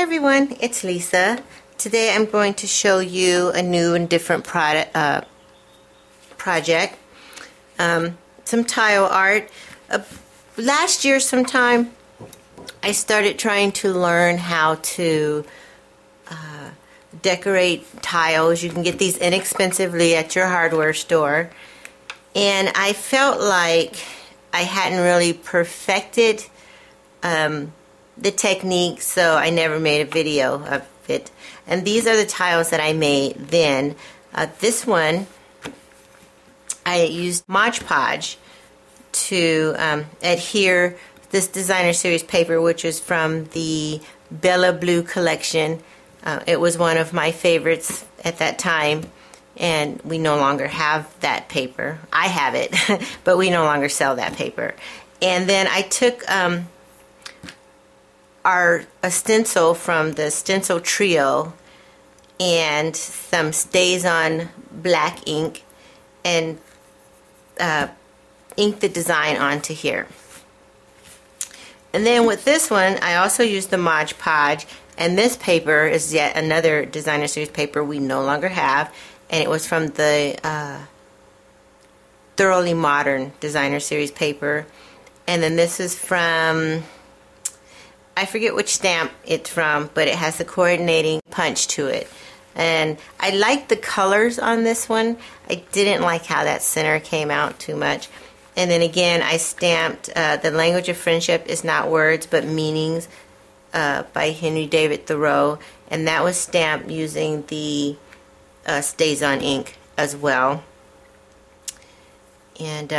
everyone, it's Lisa. Today I'm going to show you a new and different project. Some tile art. Last year sometime I started trying to learn how to decorate tiles. You can get these inexpensively at your hardware store. And I felt like I hadn't really perfected the technique, so I never made a video of it. And these are the tiles that I made then. This one, I used Mod Podge to adhere this designer series paper, which is from the Bella Blue collection. It was one of my favorites at that time, and we no longer have that paper. I have it, but we no longer sell that paper. And then I took a stencil from the Stencil Trio and some StazOn black ink and inked the design onto here. And then with this one, I also used the Mod Podge, and this paper is yet another designer series paper we no longer have, and it was from the Thoroughly Modern designer series paper. And then this is from, I forget which stamp it's from, but it has the coordinating punch to it. And I like the colors on this one. I didn't like how that center came out too much. And then again, I stamped The Language of Friendship is Not Words But Meanings by Henry David Thoreau. And that was stamped using the StazOn ink as well. And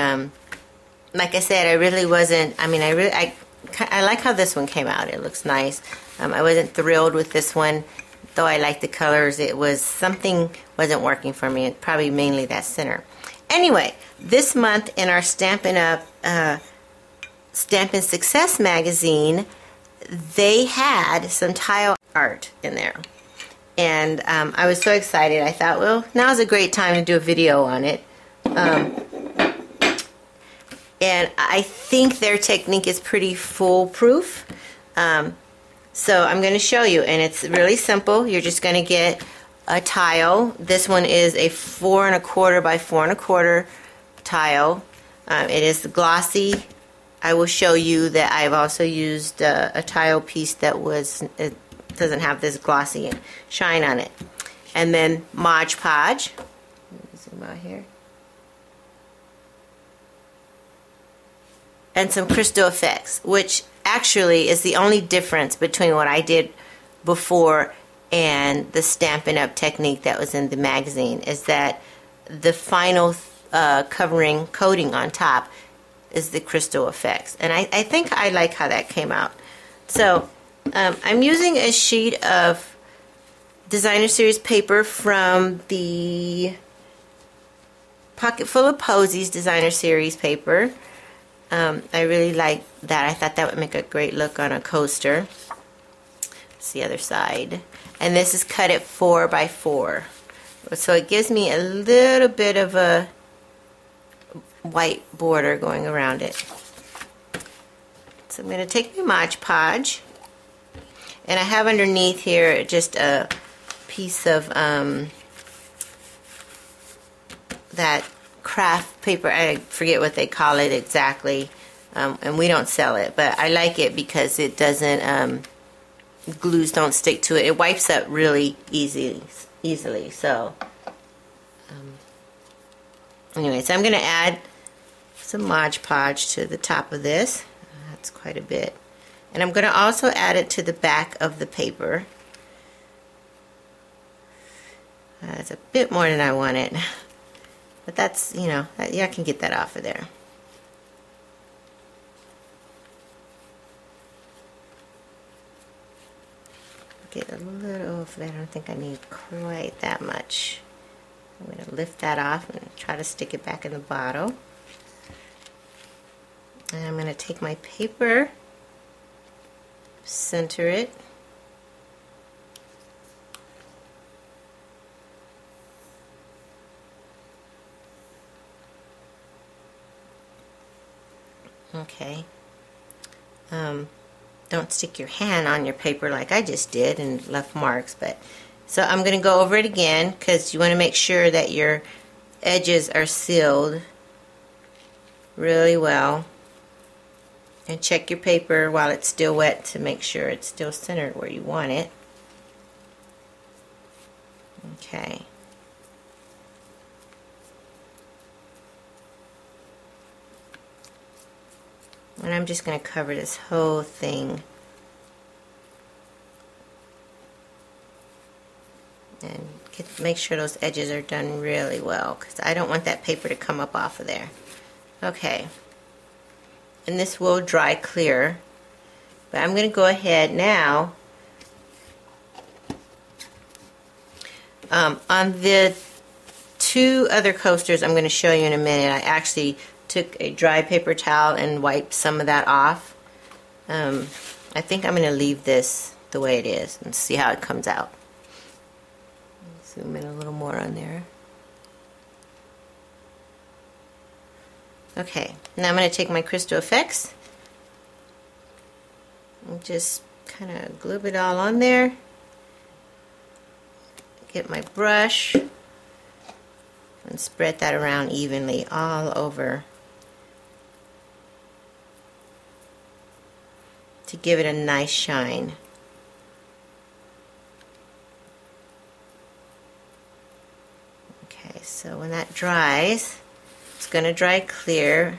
like I said, I really wasn't, I like how this one came out. It looks nice. I wasn't thrilled with this one, though I like the colors. It was something wasn't working for me. Probably mainly that center. Anyway, this month in our Stampin' Up! Stampin' Success magazine, they had some tile art in there. And I was so excited. I thought, well, now's a great time to do a video on it. And I think their technique is pretty foolproof. So I'm going to show you, and it's really simple. You're just going to get a tile. This one is a 4 1/4 by 4 1/4 tile. It is glossy. I will show you that I've also used a tile piece that it doesn't have this glossy shine on it. And then Mod Podge. Let me zoom out here. And some Crystal Effects, which actually is the only difference between what I did before and the Stampin' Up! Technique that was in the magazine, is that the final covering coating on top is the Crystal Effects. And I think I like how that came out. So I'm using a sheet of designer series paper from the Pocket Full of Posies designer series paper. I really like that. I thought that would make a great look on a coaster. It's the other side. And this is cut at 4 by 4. So it gives me a little bit of a white border going around it. So I'm going to take my Mod Podge. And I have underneath here just a piece of that craft paper. I forget what they call it exactly, and we don't sell it, but I like it because it doesn't, glues don't stick to it. It wipes up really easily. So anyway, so I'm going to add some Mod Podge to the top of this. That's quite a bit. And I'm going to also add it to the back of the paper. That's a bit more than I wanted. But that's, yeah, I can get that off of there. Get a little of that. I don't think I need quite that much. I'm going to lift that off and try to stick it back in the bottle. And I'm going to take my paper, center it. Okay. don't stick your hand on your paper like I just did and left marks. But so I'm going to go over it again because you want to make sure that your edges are sealed really well. And check your paper while it's still wet to make sure it's still centered where you want it. Okay. And I'm just going to cover this whole thing. And make sure those edges are done really well, because I don't want that paper to come up off of there. Okay. And this will dry clear. But I'm going to go ahead now. On the two other coasters I'm going to show you in a minute, I actually took a dry paper towel and wiped some of that off. I think I'm going to leave this the way it is and see how it comes out. Zoom in a little more on there. Okay, now I'm going to take my Crystal Effects and just kind of glue it all on there. Get my brush and spread that around evenly all over to give it a nice shine. Okay, so when that dries, it's going to dry clear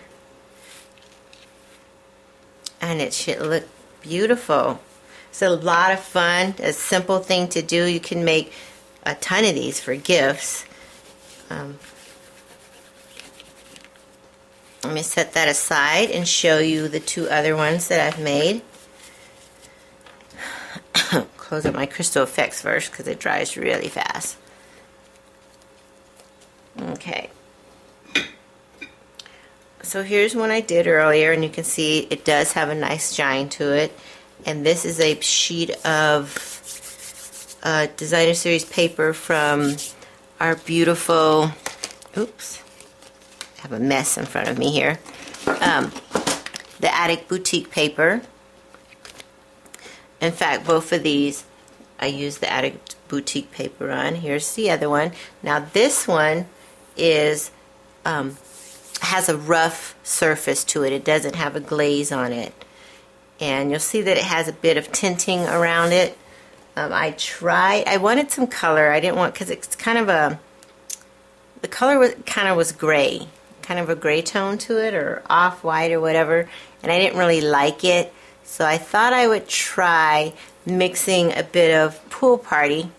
and it should look beautiful. It's a lot of fun, a simple thing to do. You can make a ton of these for gifts. Let me set that aside and show you the two other ones that I've made. Close up my Crystal Effects first because it dries really fast. Okay. So here's one I did earlier, and you can see it does have a nice shine to it. And this is a sheet of Designer Series paper from our beautiful, oops, I have a mess in front of me here, the Attic Boutique paper. In fact, both of these I used the Attic Boutique paper on. Here's the other one. Now this one is has a rough surface to it. It doesn't have a glaze on it. And you'll see that it has a bit of tinting around it. I wanted some color. I didn't want, because it's kind of a, the color was gray, kind of a gray tone to it, or off-white or whatever, and I didn't really like it. So I thought I would try mixing a bit of Pool Party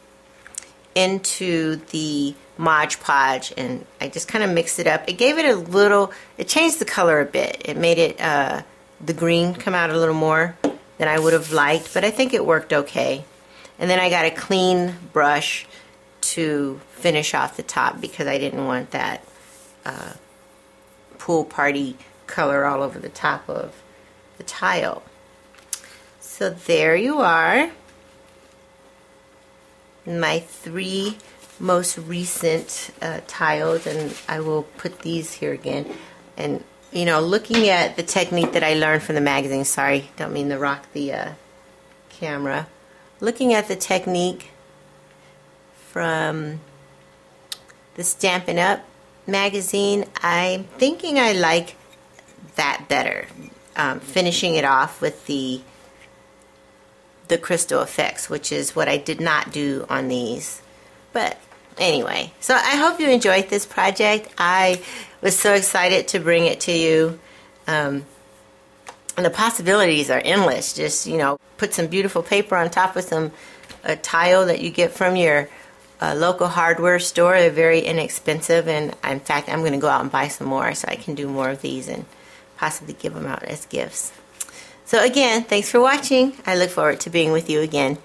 into the Mod Podge, and I just kind of mixed it up. It gave it a little, it changed the color a bit. It made it, the green come out a little more than I would have liked, but I think it worked okay. And then I got a clean brush to finish off the top because I didn't want that Pool Party color all over the top of the tile. So there you are, my three most recent tiles, and I will put these here again. And you know, looking at the technique that I learned from the magazine, sorry, don't mean to rock the camera. Looking at the technique from the Stampin' Up! Magazine, I'm thinking I like that better. Finishing it off with the Crystal Effects, which is what I did not do on these. But anyway, so I hope you enjoyed this project. I was so excited to bring it to you. And the possibilities are endless. Just, you know, put some beautiful paper on top of some tile that you get from your local hardware store. They're very inexpensive, and in fact, I'm going to go out and buy some more so I can do more of these and possibly give them out as gifts. So again, thanks for watching. I look forward to being with you again.